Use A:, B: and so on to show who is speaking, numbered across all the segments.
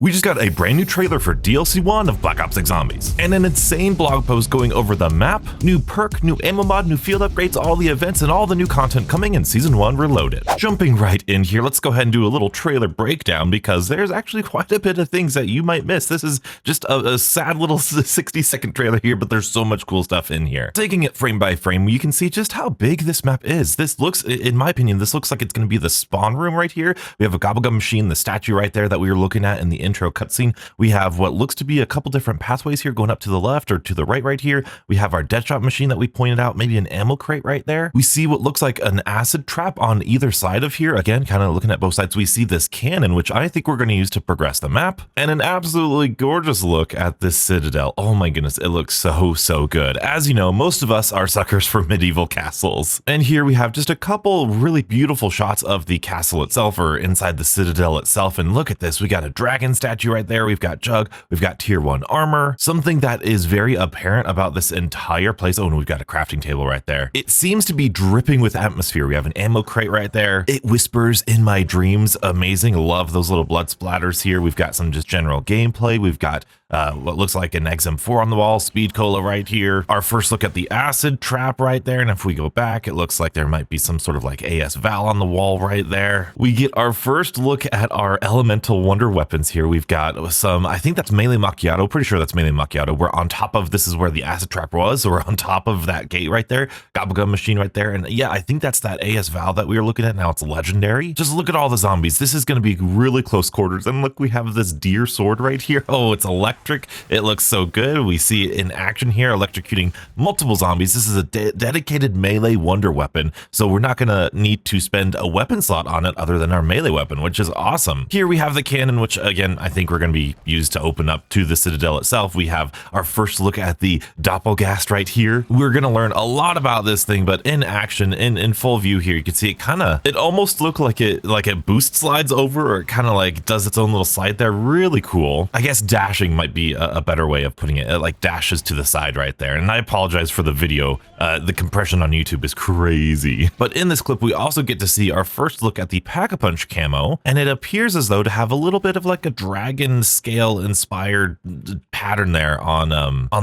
A: We just got a brand new trailer for DLC 1 of Black Ops 6 Zombies, and an insane blog post going over the map, new perk, new ammo mod, new field upgrades, all the events, and all the new content coming in Season 1 Reloaded. Jumping right in here, let's go ahead and do a little trailer breakdown because there's actually quite a bit of things that you might miss. This is just a sad little 60-second trailer here, but there's so much cool stuff in here. Taking it frame by frame, you can see just how big this map is. This looks, in my opinion, this looks like it's going to be the spawn room right here. We have a Gobblegum machine, the statue right there that we were looking at in the intro cutscene. We have what looks to be a couple different pathways here going up to the left or to the right here. We have our Deadshot machine that we pointed out, maybe an ammo crate right there. We see what looks like an acid trap on either side of here. Again, kind of looking at both sides, we see this cannon, which I think we're going to use to progress the map, and an absolutely gorgeous look at this Citadelle. Oh my goodness, it looks so good. As you know, most of us are suckers for medieval castles, and here we have just a couple really beautiful shots of the castle itself or inside the Citadelle itself. And look at this, we got a dragon statue right there, we've got Jug, we've got tier 1 armor. Something that is very apparent about this entire place, oh, and we've got a crafting table right there. It seems to be dripping with atmosphere. We have an ammo crate right there. It whispers in my dreams. Amazing. Love those little blood splatters here. We've got some just general gameplay. We've got what looks like an XM4 on the wall, speed cola right here. Our first look at the acid trap right there. And if we go back, it looks like there might be some sort of like AS Val on the wall right there. We get our first look at our elemental wonder weapons here. We've got some, I think that's melee macchiato. Pretty sure that's melee macchiato. We're on top of, this is where the acid trap was. So we're on top of that gate right there. Gobblegum machine right there. And yeah, I think that's that AS Val that we were looking at. Now it's legendary. Just look at all the zombies. This is going to be really close quarters. And look, we have this deer sword right here. Oh, it's electric. It looks so good. We see it in action here, electrocuting multiple zombies. This is a dedicated melee wonder weapon, so we're not going to need to spend a weapon slot on it other than our melee weapon, which is awesome. Here we have the cannon, which again, I think we're going to be used to open up to the Citadel itself. We have our first look at the Doppelghast right here. We're going to learn a lot about this thing, but in action, in full view here, you can see it almost look like it boost slides over, or it kind of like does its own little slide there. Really cool. I guess dashing might be a better way of putting it. It like dashes to the side right there. And I apologize for the video. The compression on YouTube is crazy. But in this clip, we also get to see our first look at the Pack-a-Punch camo, and it appears as though to have a little bit of like a dragon scale inspired pattern there on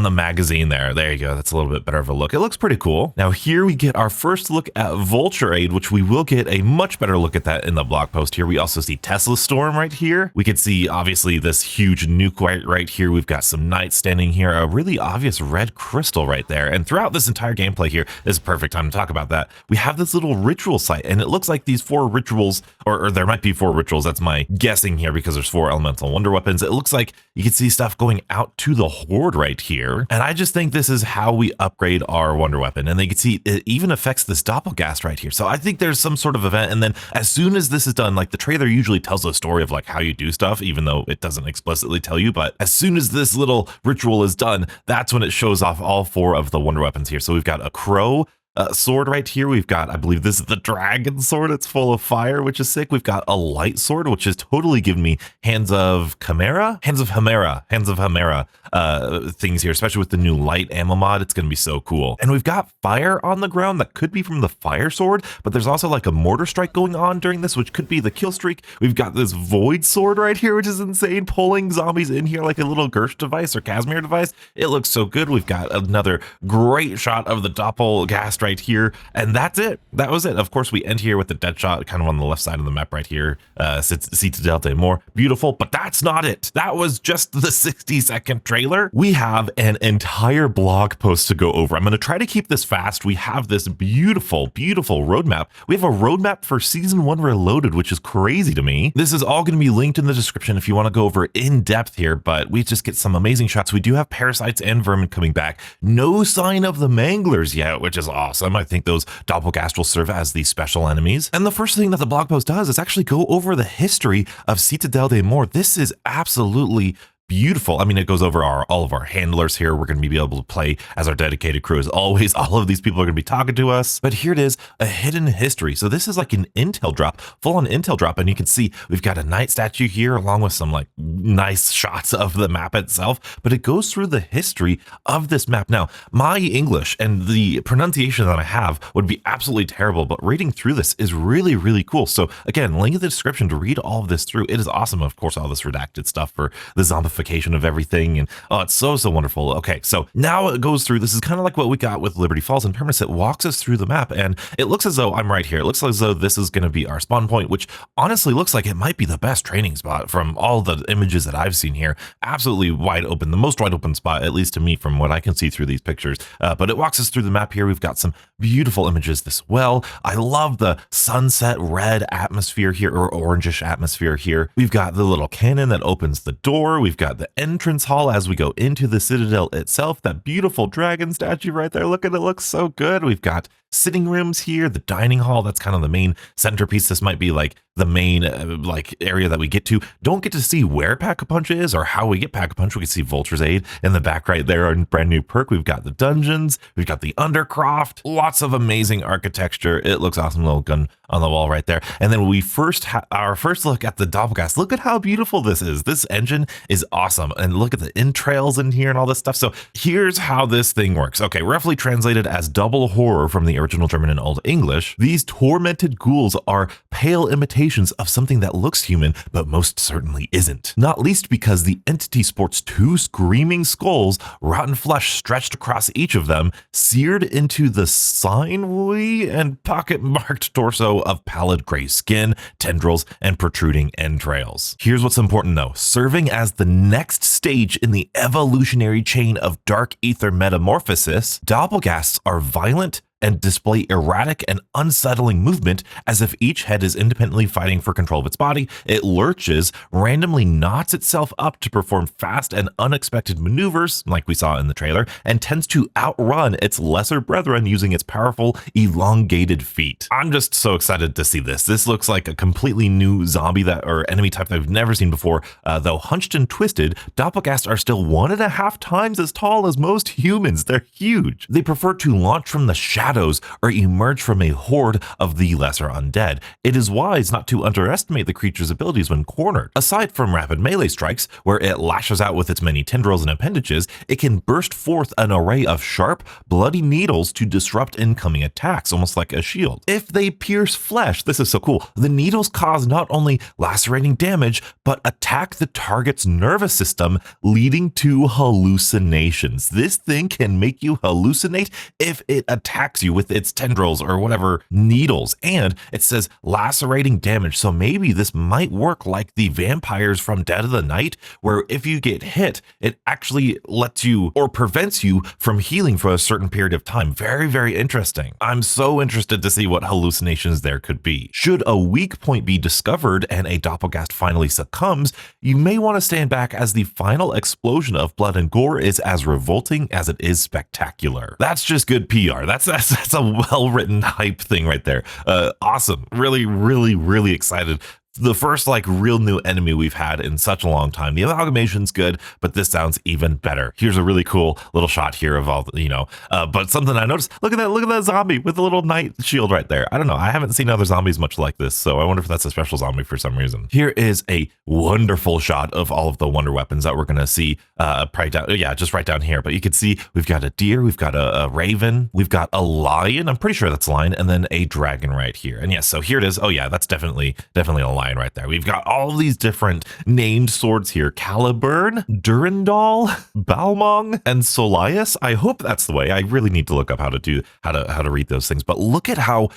A: the magazine there. There you go. That's a little bit better of a look. It looks pretty cool. Now here we get our first look at Vulture Aid, which we will get a much better look at that in the blog post here. We also see Tesla Storm right here. We could see obviously this huge nuke right here. We've got some knights standing here, a really obvious red crystal right there. And throughout this entire gameplay here, this is a perfect time to talk about that. We have this little ritual site, and it looks like these 4 rituals, or there might be 4 rituals. That's my guessing here because there's 4 elemental wonder weapons. It looks like you can see stuff going out to the horde right here. And I just think this is how we upgrade our wonder weapon. And they can see it even affects this Doppelghast right here. So I think there's some sort of event. And then as soon as this is done, like the trailer usually tells a story of like how you do stuff, even though it doesn't explicitly tell you. But as soon as this little ritual is done, that's when it shows off all 4 of the wonder weapons here. So we've got a crow sword right here. We've got, I believe this is the dragon sword. It's full of fire, which is sick. We've got a light sword, which is totally giving me hands of Hemera things here, especially with the new light ammo mod. It's going to be so cool. And we've got fire on the ground that could be from the fire sword, but there's also like a mortar strike going on during this, which could be the kill streak. We've got this void sword right here, which is insane, pulling zombies in here like a little Gersh device or Casimir device. It looks so good. We've got another great shot of the Doppelghast right here, and that's it. That was it. Of course, we end here with the Deadshot kind of on the left side of the map right here. Citadelle more beautiful, but that's not it. That was just the 60-second trailer. We have an entire blog post to go over. I'm going to try to keep this fast. We have this beautiful roadmap. We have a roadmap for Season 1 Reloaded, which is crazy to me. This is all going to be linked in the description if you want to go over in depth here, but we just get some amazing shots. We do have parasites and vermin coming back. No sign of the Manglers yet, which is awesome. I think those Doppelghast will serve as the special enemies. And the first thing that the blog post does is actually go over the history of Citadelle. This is absolutely beautiful. I mean, it goes over all of our handlers here. We're going to be able to play as our dedicated crew as always. All of these people are going to be talking to us. But here it is, a hidden history. So this is like an intel drop, full on intel drop. And you can see we've got a knight statue here along with some like nice shots of the map itself. But it goes through the history of this map. Now, my English and the pronunciation that I have would be absolutely terrible, but reading through this is really, really cool. So again, link in the description to read all of this through. It is awesome. Of course, all this redacted stuff for the zombification of everything. And oh, it's so wonderful. Okay, so now it goes through. This is kind of like what we got with Liberty Falls and Terminus. It walks us through the map, and it looks as though I'm right here. It looks as though this is going to be our spawn point, which honestly looks like it might be the best training spot from all the images that I've seen here. Absolutely wide open, the most wide open spot, at least to me, from what I can see through these pictures. But it walks us through the map here. We've got some beautiful images as well. I love the sunset red atmosphere here, or orangish atmosphere here. We've got the little cannon that opens the door. We've got the entrance hall as we go into the Citadel itself. That beautiful dragon statue right there. Look at it, looks so good. We've got sitting rooms here, the dining hall. That's kind of the main centerpiece. This might be like the main like area that we get to. Don't get to see where Pack-a-Punch is or how we get Pack-a-Punch. We can see Vulture's Aid in the back right there, a brand new perk. We've got the dungeons. We've got the Undercroft. Lots of amazing architecture. It looks awesome. Little gun on the wall right there. And then we our first look at the Doppelghast. Look at how beautiful this is. This engine is awesome. And look at the entrails in here and all this stuff. So here's how this thing works. Okay, roughly translated as double horror from the original German and Old English, these tormented ghouls are pale imitations of something that looks human, but most certainly isn't. Not least because the entity sports two screaming skulls, rotten flesh stretched across each of them, seared into the sinewy and pocket-marked torso of pallid gray skin, tendrils, and protruding entrails. Here's what's important though. Serving as the next stage in the evolutionary chain of dark ether metamorphosis, Doppelghasts are violent and display erratic and unsettling movement as if each head is independently fighting for control of its body. It lurches, randomly knots itself up to perform fast and unexpected maneuvers, like we saw in the trailer, and tends to outrun its lesser brethren using its powerful, elongated feet. I'm just so excited to see this. This looks like a completely new zombie or enemy type that I've never seen before. Though hunched and twisted, Doppelghasts are still 1.5 times as tall as most humans. They're huge. They prefer to launch from the shadows or emerge from a horde of the lesser undead. It is wise not to underestimate the creature's abilities when cornered. Aside from rapid melee strikes, where it lashes out with its many tendrils and appendages, it can burst forth an array of sharp, bloody needles to disrupt incoming attacks, almost like a shield. If they pierce flesh, this is so cool, the needles cause not only lacerating damage, but attack the target's nervous system, leading to hallucinations. This thing can make you hallucinate if it attacks you with its tendrils or whatever needles, and it says lacerating damage. So maybe this might work like the vampires from Dead of the Night, where if you get hit, it actually lets you or prevents you from healing for a certain period of time. Very, very interesting. I'm so interested to see what hallucinations there could be. Should a weak point be discovered and a Doppelghast finally succumbs, you may want to stand back, as the final explosion of blood and gore is as revolting as it is spectacular. That's just good PR. That's a well-written hype thing right there. Awesome. Really, really, really excited. The first like real new enemy we've had in such a long time. The amalgamation's good, but this sounds even better. Here's a really cool little shot here of all the, but something I noticed, look at that zombie with the little knight shield right there. I don't know. I haven't seen other zombies much like this, so I wonder if that's a special zombie for some reason. Here is a wonderful shot of all of the wonder weapons that we're going to see probably down, just right down here. But you can see we've got a deer, we've got a raven, we've got a lion. I'm pretty sure that's a lion, and then a dragon right here. And yes, so here it is. Oh yeah, that's definitely a lion right there. We've got all these different named swords here: Caliburn, Durandal, Balmong, and Solias. I hope that's the way. I really need to look up how to read those things. But look at how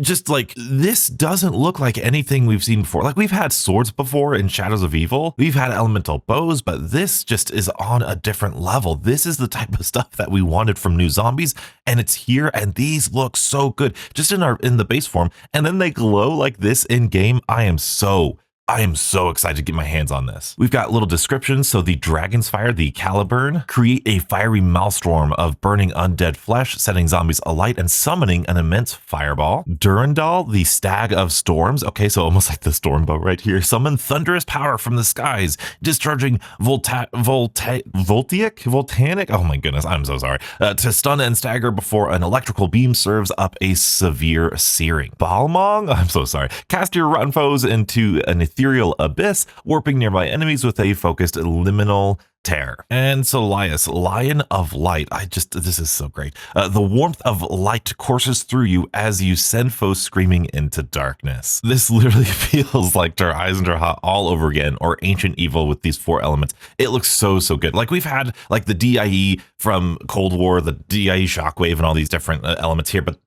A: just like this doesn't look like anything we've seen before. Like we've had swords before in Shadows of Evil. We've had elemental bows, but this just is on a different level. This is the type of stuff that we wanted from new zombies, and it's here. And these look so good just in the base form, and then they glow like this in game. I am so I am so excited to get my hands on this. We've got little descriptions. So the Dragon's Fire, the Caliburn, create a fiery maelstrom of burning undead flesh, setting zombies alight and summoning an immense fireball. Durandal, the Stag of Storms. Okay, so almost like the storm bow right here. Summon thunderous power from the skies, discharging voltaic, oh my goodness, I'm so sorry, to stun and stagger before an electrical beam serves up a severe searing. Balmong, I'm so sorry, cast your rotten foes into an ethereal abyss, warping nearby enemies with a focused liminal tear. And Solias, Lion of Light. This is so great. The warmth of light courses through you as you send foes screaming into darkness. This literally feels like Ter Eisendrache all over again, or Ancient Evil with these 4 elements. It looks so good. Like we've had like the DIE from Cold War, the DIE Shockwave, and all these different elements here, but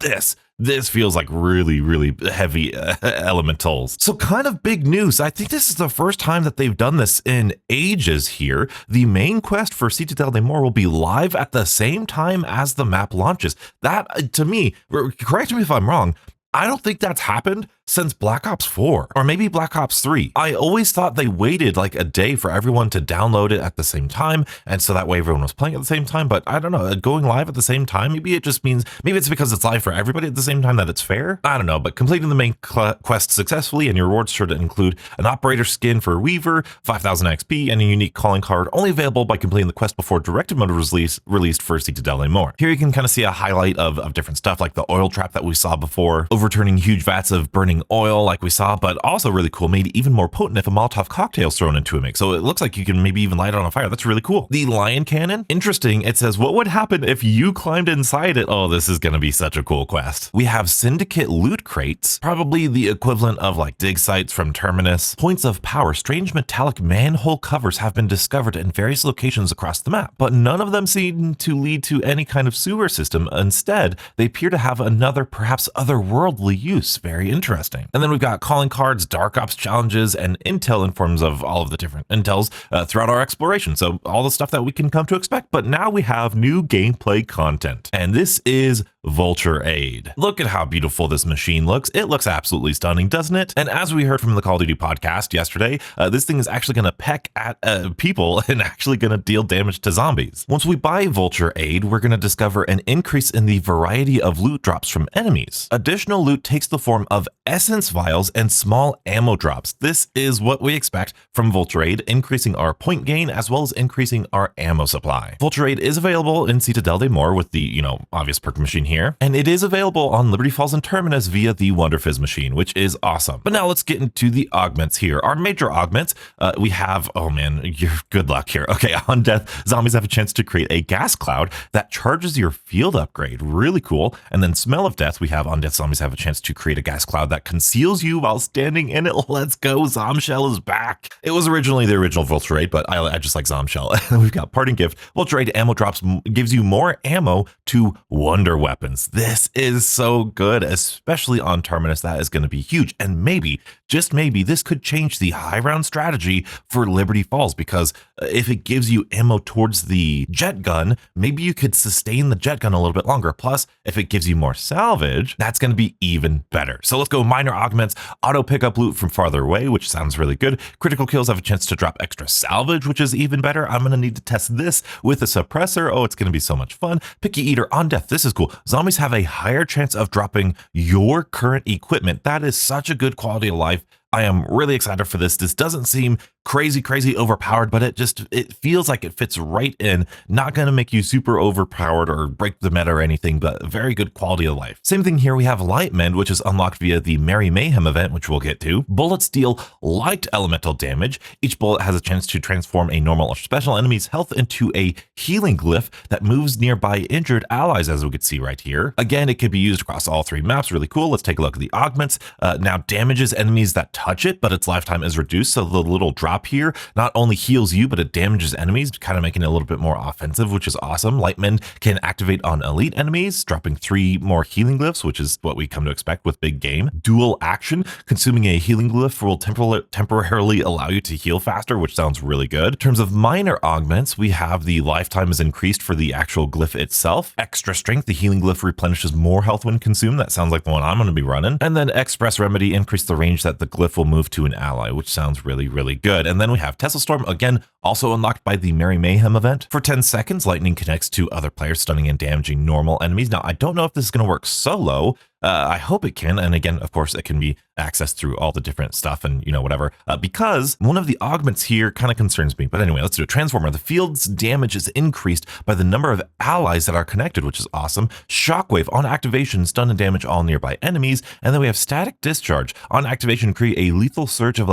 A: this feels like really heavy elementals. So kind of big news. I think this is the first time that they've done this in ages here. The main quest for Citadelle des Morts will be live at the same time as the map launches. That, to me, correct me if I'm wrong, I don't think that's happened since Black Ops 4 or maybe Black Ops 3. I always thought they waited like a day for everyone to download it at the same time, and so that way everyone was playing at the same time. But I don't know, going live at the same time, maybe it just means, maybe it's because it's live for everybody at the same time that it's fair. I don't know, but completing the main quest successfully and your rewards sure to include an operator skin for Weaver, 5,000 XP, and a unique calling card, only available by completing the quest before directed mode released for Citadelle des Morts. Here you can kind of see a highlight of different stuff, like the oil trap that we saw before, overturning huge vats of burning oil like we saw, but also really cool, made even more potent if a Molotov cocktail is thrown into a mix. So it looks like you can maybe even light it on fire. That's really cool. The lion cannon, interesting. It says, what would happen if you climbed inside it? Oh, this is going to be such a cool quest. We have syndicate loot crates, probably the equivalent of like dig sites from Terminus. Points of power, strange metallic manhole covers have been discovered in various locations across the map, but none of them seem to lead to any kind of sewer system. Instead, they appear to have another, perhaps otherworldly use. Very interesting. And then we've got calling cards, dark ops challenges, and intel in forms of all of the different intels throughout our exploration. So all the stuff that we can come to expect, but now we have new gameplay content. And this is Vulture Aid. Look at how beautiful this machine looks. It looks absolutely stunning, doesn't it? And as we heard from the Call of Duty podcast yesterday, this thing is actually going to peck at people and actually going to deal damage to zombies. Once we buy Vulture Aid, we're going to discover an increase in the variety of loot drops from enemies. Additional loot takes the form of essence vials and small ammo drops. This is what we expect from Vulture Aid, increasing our point gain as well as increasing our ammo supply. Vulture Aid is available in Citadelle des Morts with the, obvious perk machine here, and it is available on Liberty Falls and Terminus via the Wonder Fizz machine, which is awesome. But now let's get into the augments here. Our major augments, we have, oh man, you're good luck here. Okay, on death, zombies have a chance to create a gas cloud that charges your field upgrade. Really cool. And then Smell of Death, we have on death, zombies have a chance to create a gas cloud that conceals you while standing in it. Let's go, Zomshell is back. It was originally the original Vulture Aid, but I just like Zomshell. And we've got Parting Gift. Vulture Aid ammo drops gives you more ammo to wonder weapons. This is so good, especially on Terminus. That is going to be huge. And maybe, just maybe, this could change the high round strategy for Liberty Falls, because if it gives you ammo towards the jet gun, maybe you could sustain the jet gun a little bit longer. Plus, if it gives you more salvage, that's going to be even better. So let's go minor augments, auto pickup loot from farther away, which sounds really good. Critical kills have a chance to drop extra salvage, which is even better. I'm going to need to test this with a suppressor. Oh, it's going to be so much fun. Picky Eater on death. This is cool. Zombies have a higher chance of dropping your current equipment. That is such a good quality of life. I am really excited for this. This doesn't seem crazy overpowered, but it feels like it fits right in. Not going to make you super overpowered or break the meta or anything, but very good quality of life. Same thing here. We have Light Mend, which is unlocked via the Merry Mayhem event, which we'll get to. Bullets deal light elemental damage. Each bullet has a chance to transform a normal or special enemy's health into a healing glyph that moves nearby injured allies, as we could see right here. Again, it could be used across all 3 maps. Really cool. Let's take a look at the augments. Now damages enemies that touch it, but its lifetime is reduced, so the little drop top here not only heals you, but it damages enemies, kind of making it a little bit more offensive, which is awesome. Lightmend can activate on elite enemies, dropping 3 more healing glyphs, which is what we come to expect with big game. Dual action, consuming a healing glyph will temporarily allow you to heal faster, which sounds really good. In terms of minor augments, we have the lifetime is increased for the actual glyph itself. Extra strength, the healing glyph replenishes more health when consumed. That sounds like the one I'm going to be running. And then express remedy, increase the range that the glyph will move to an ally, which sounds really, really good. And then we have Tesla Storm, again, also unlocked by the Merry Mayhem event. For 10 seconds, lightning connects to other players, stunning and damaging normal enemies. Now, I don't know if this is going to work solo. I hope it can. And again, of course, it can be accessed through all the different stuff and, whatever, because one of the augments here kind of concerns me. But anyway, let's do a Transformer. The field's damage is increased by the number of allies that are connected, which is awesome. Shockwave, on activation, stun and damage all nearby enemies. And then we have Static Discharge. On activation, create a lethal surge of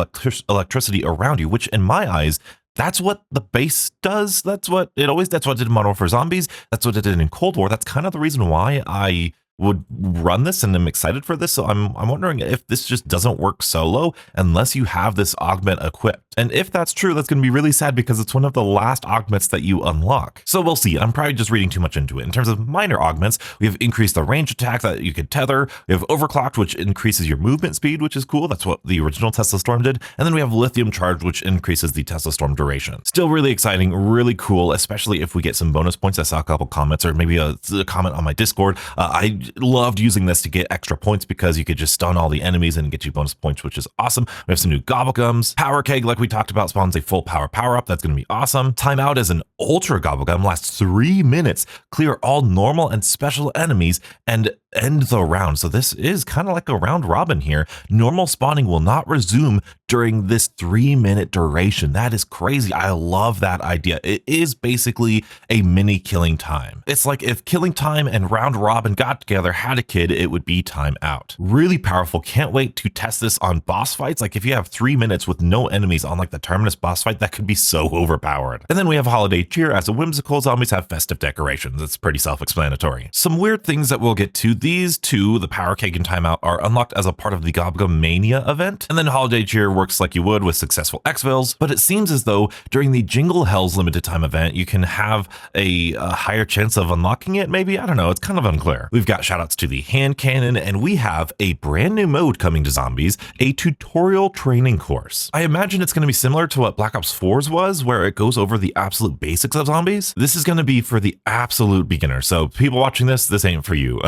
A: electricity around you, which in my eyes, that's what the base does. That's what it did in Modern Warfare Zombies. That's what it did in Cold War. That's kind of the reason why I would run this and I'm excited for this. So I'm wondering if this just doesn't work solo unless you have this augment equipped. And if that's true, that's going to be really sad because it's one of the last augments that you unlock. So we'll see. I'm probably just reading too much into it. In terms of minor augments, we have increased the range attack that you could tether. We have overclocked, which increases your movement speed, which is cool. That's what the original Tesla Storm did. And then we have lithium charge, which increases the Tesla Storm duration. Still really exciting, really cool, especially if we get some bonus points. I saw a couple comments or maybe a comment on my Discord. I loved using this to get extra points because you could just stun all the enemies and get you bonus points, which is awesome. We have some new Gobblegums. Power Keg, like we talked about, spawns a full power-up. That's going to be awesome. Timeout is an ultra Gobblegum, lasts 3 minutes, clear all normal and special enemies, and end the round. So this is kind of like a round robin here. Normal spawning will not resume during this 3-minute duration. That is crazy. I love that idea. It is basically a mini killing time. It's like if killing time and round robin got together, had a kid, it would be Timeout. Really powerful. Can't wait to test this on boss fights. Like if you have 3 minutes with no enemies on like the Terminus boss fight, that could be so overpowered. And then we have Holiday Cheer. As a whimsical, zombies have festive decorations. It's pretty self-explanatory. Some weird things that we'll get to. These two, the Power Keg and Timeout, are unlocked as a part of the Gobblegum Mania event. And then Holiday Cheer works like you would with successful exfils, but it seems as though during the Jingle Hell's limited time event, you can have a higher chance of unlocking it, maybe? I don't know. It's kind of unclear. We've got shoutouts to the hand cannon, and we have a brand new mode coming to zombies, a tutorial training course. I imagine it's going to be similar to what Black Ops 4's was, where it goes over the absolute basics of zombies. This is going to be for the absolute beginner. So people watching this ain't for you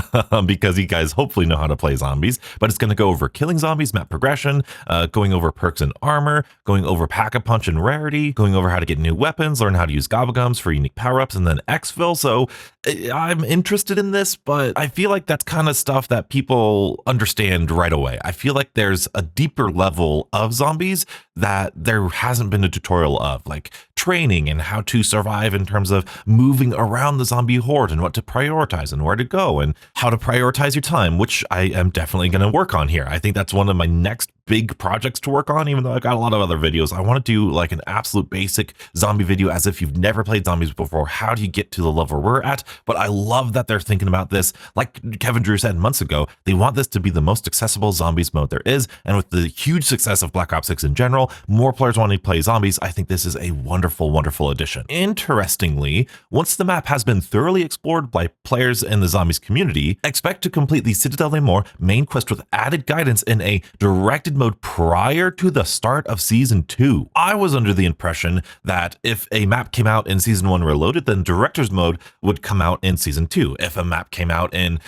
A: because you guys hopefully know how to play zombies, but it's going to go over killing zombies, map progression, going over perks and armor, going over pack-a-punch and rarity, going over how to get new weapons, learn how to use Gobblegums for unique power-ups, and then exfil. So I'm interested in this, but I feel like that's kind of stuff that people understand right away. I feel like there's a deeper level of zombies that there hasn't been a tutorial of, like training and how to survive in terms of moving around the zombie horde and what to prioritize and where to go and how to prioritize your time, which I am definitely going to work on here. I think that's one of my next big projects to work on, even though I've got a lot of other videos. I want to do like an absolute basic zombie video as if you've never played zombies before. How do you get to the level we're at? But I love that they're thinking about this. Like Kevin Drew said months ago, they want this to be the most accessible zombies mode there is. And with the huge success of Black Ops 6 in general, more players wanting to play zombies. I think this is a wonderful, wonderful addition. Interestingly, once the map has been thoroughly explored by players in the zombies community, expect to complete the Citadelle and More main quest with added guidance in a directed mode prior to the start of Season 2. I was under the impression that if a map came out in Season 1 Reloaded, then Director's Mode would come out in Season 2. If a map came out at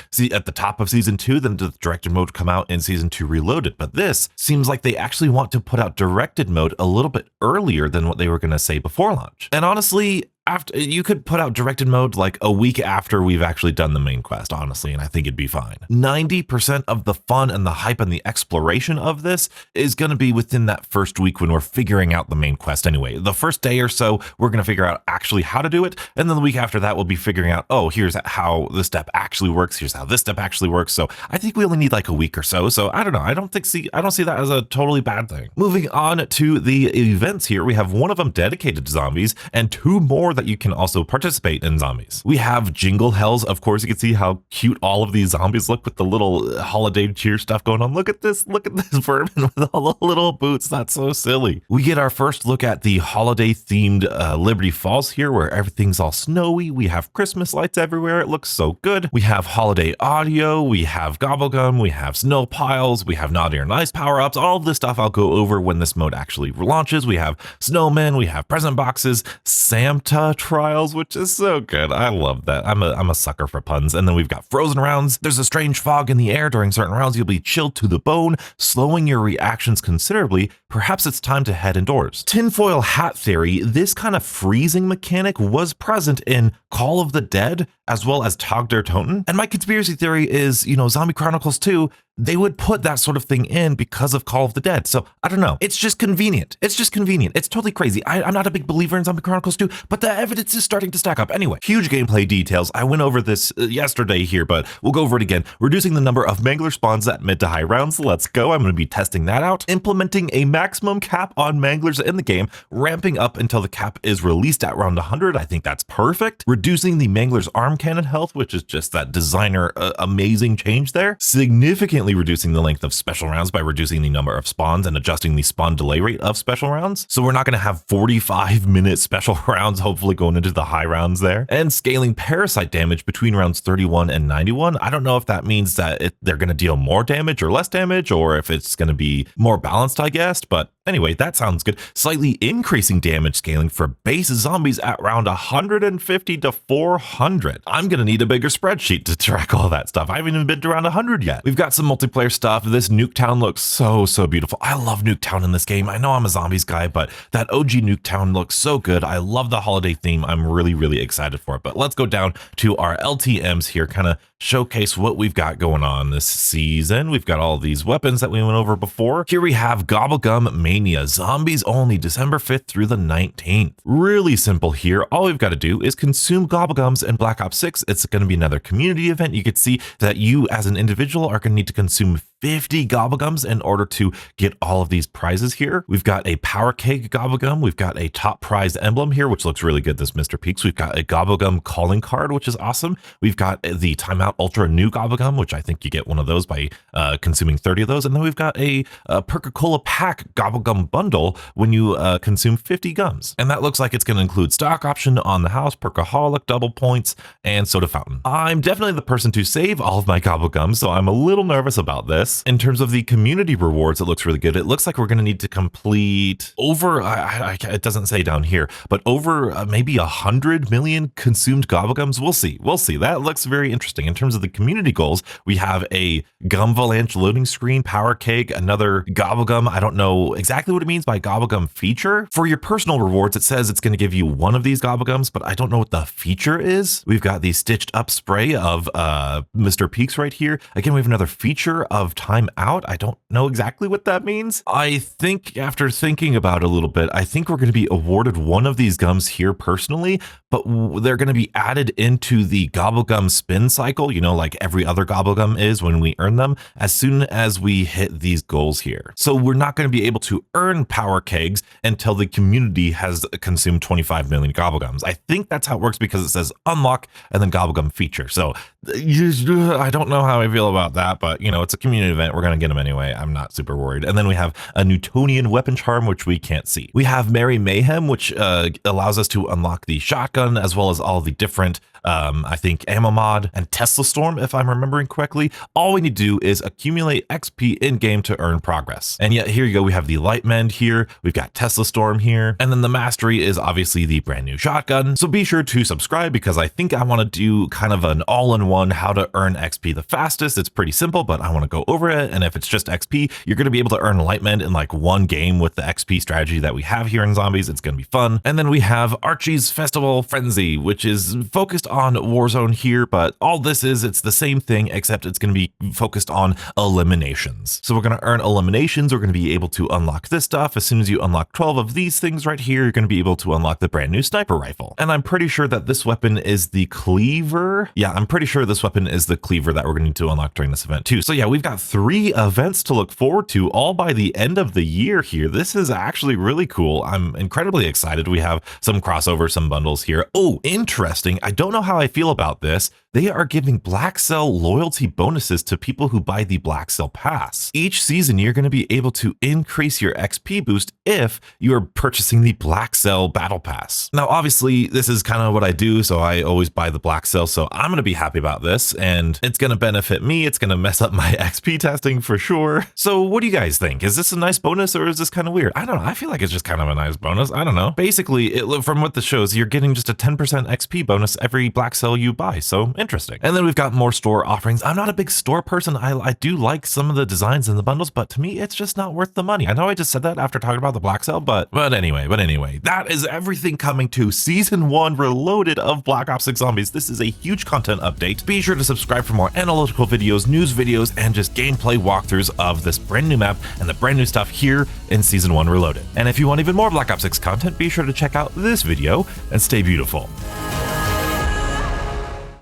A: the top of Season 2, then the Directed Mode would come out in Season 2 Reloaded. But this seems like they actually want to put out Directed Mode a little bit earlier than what they were going to say before launch. And honestly, after you could put out directed mode like a week after we've actually done the main quest, honestly, and I think it'd be fine. 90% of the fun and the hype and the exploration of this is going to be within that first week when we're figuring out the main quest anyway. The first day or so, we're going to figure out actually how to do it. And then the week after that, we'll be figuring out, oh, here's how this step actually works. Here's how this step actually works. So I think we only need like a week or so. So I don't know. I don't see that as a totally bad thing. Moving on to the events here, we have one of them dedicated to zombies and two more that you can also participate in zombies. We have Jingle Hells. Of course, you can see how cute all of these zombies look with the little holiday cheer stuff going on. Look at this vermin with all the little boots. That's so silly. We get our first look at the holiday themed Liberty Falls here, where everything's all snowy. We have Christmas lights everywhere. It looks so good. We have holiday audio. We have Gobblegum. We have snow piles. We have Naughty or Nice power-ups. All of this stuff I'll go over when this mode actually launches. We have snowmen. We have present boxes, Santa trials, which is so good. I love that. I'm a sucker for puns. And then we've got frozen rounds. There's a strange fog in the air during certain rounds. You'll be chilled to the bone, slowing your reactions considerably. Perhaps it's time to head indoors. Tinfoil hat theory. This kind of freezing mechanic was present in Call of the Dead as well as Tag der Toten. And my conspiracy theory is, Zombie Chronicles 2, they would put that sort of thing in because of Call of the Dead. So I don't know. It's just convenient. It's totally crazy. I'm not a big believer in Zombie Chronicles 2, but the evidence is starting to stack up. Anyway, huge gameplay details. I went over this yesterday here, but we'll go over it again. Reducing the number of Mangler spawns at mid to high rounds. Let's go. I'm going to be testing that out. Implementing a maximum cap on Manglers in the game, ramping up until the cap is released at round 100. I think that's perfect. Reducing the Mangler's arm cannon health, which is just that designer amazing change there. Significantly reducing the length of special rounds by reducing the number of spawns and adjusting the spawn delay rate of special rounds. So we're not going to have 45-minute special rounds, hopefully going into the high rounds there. And scaling parasite damage between rounds 31 and 91. I don't know if that means that they're going to deal more damage or less damage, or if it's going to be more balanced, I guess. But anyway, that sounds good. Slightly increasing damage scaling for base zombies at round 150 to 400. I'm going to need a bigger spreadsheet to track all that stuff. I haven't even been to round 100 yet. We've got some multiplayer stuff. This Nuketown looks so beautiful. I love Nuketown in this game. I know I'm a zombies guy, but that OG Nuketown looks so good. I love the holiday theme. I'm really excited for it. But let's go down to our LTMs here, kind of showcase what we've got going on this season. We've got all these weapons that we went over before. Here we have Gobblegum Mania, zombies only, December 5th through the 19th. Really simple here. All we've got to do is consume Gobblegums in Black Ops 6. It's going to be another community event. You could see that you as an individual are going to need to consume 50 Gobblegums in order to get all of these prizes here. We've got a Power Keg Gobblegum. We've got a top prize emblem here, which looks really good, this Mr. Peaks. We've got a Gobblegum calling card, which is awesome. We've got the Timeout Ultra New Gobblegum, which I think you get one of those by consuming 30 of those. And then we've got a Perca-Cola Pack Gobblegum bundle when you consume 50 gums. And that looks like it's going to include stock option on the house, Perkaholic, double points, and soda fountain. I'm definitely the person to save all of my Gobblegums, so I'm a little nervous about this. In terms of the community rewards, it looks really good. It looks like we're going to need to complete over, it doesn't say down here, but over maybe 100 million consumed Gobblegums. We'll see. That looks very interesting. In terms of the community goals, we have a Gumvalanche loading screen, Power Keg, another Gobblegum. I don't know exactly what it means by Gobblegum feature. For your personal rewards, it says it's going to give you one of these Gobblegums, but I don't know what the feature is. We've got the stitched up spray of Mr. Peaks right here. Again, we have another feature of Timeout. I don't know exactly what that means. I think after thinking about it a little bit, I think we're going to be awarded one of these gums here personally, but they're going to be added into the Gobblegum spin cycle, like every other Gobblegum is when we earn them, as soon as we hit these goals here. So we're not going to be able to earn Power Kegs until the community has consumed 25 million Gobblegums. I think that's how it works because it says unlock and then Gobblegum feature. So I don't know how I feel about that, but it's a community event. We're going to get them anyway. I'm not super worried. And then we have a Newtonian weapon charm, which we can't see. We have Merry Mayhem, which allows us to unlock the shotgun as well as all the different I think ammo mod and Tesla Storm, if I'm remembering correctly. All we need to do is accumulate XP in game to earn progress. And yet here you go. We have the Light Mend here. We've got Tesla Storm here. And then the Mastery is obviously the brand new shotgun. So be sure to subscribe because I think I want to do kind of an all-in-one how to earn XP the fastest. It's pretty simple, but I want to go over it. And if it's just XP, you're going to be able to earn Light Mend in like one game with the XP strategy that we have here in Zombies. It's going to be fun. And then we have Archie's Festival Frenzy, which is focused on Warzone here, but all this is, it's the same thing, except it's going to be focused on eliminations. So we're going to earn eliminations. We're going to be able to unlock this stuff. As soon as you unlock 12 of these things right here, you're going to be able to unlock the brand new sniper rifle. And I'm pretty sure that this weapon is the cleaver. Yeah, I'm pretty sure this weapon is the cleaver that we're going to need to unlock during this event too. So yeah, we've got 3 events to look forward to, all by the end of the year here. This is actually really cool. I'm incredibly excited. We have some crossover, some bundles here. Oh, interesting. I don't know how I feel about this. They are giving Blackcell loyalty bonuses to people who buy the Blackcell pass. Each season, you're going to be able to increase your XP boost if you are purchasing the Blackcell battle pass. Now, obviously, this is kind of what I do, so I always buy the Blackcell, so I'm going to be happy about this, and it's going to benefit me. It's going to mess up my XP testing for sure. So what do you guys think? Is this a nice bonus, or is this kind of weird? I don't know. I feel like it's just kind of a nice bonus. I don't know. Basically, from what this shows, you're getting just a 10% XP bonus every Blackcell you buy, so interesting. And then we've got more store offerings. I'm not a big store person. I do like some of the designs in the bundles, but to me, it's just not worth the money. I know I just said that after talking about the Blackcell, but anyway, that is everything coming to Season 1 Reloaded of Black Ops 6 Zombies. This is a huge content update. Be sure to subscribe for more analytical videos, news videos, and just gameplay walkthroughs of this brand new map and the brand new stuff here in Season 1 Reloaded. And if you want even more Black Ops 6 content, be sure to check out this video and stay beautiful.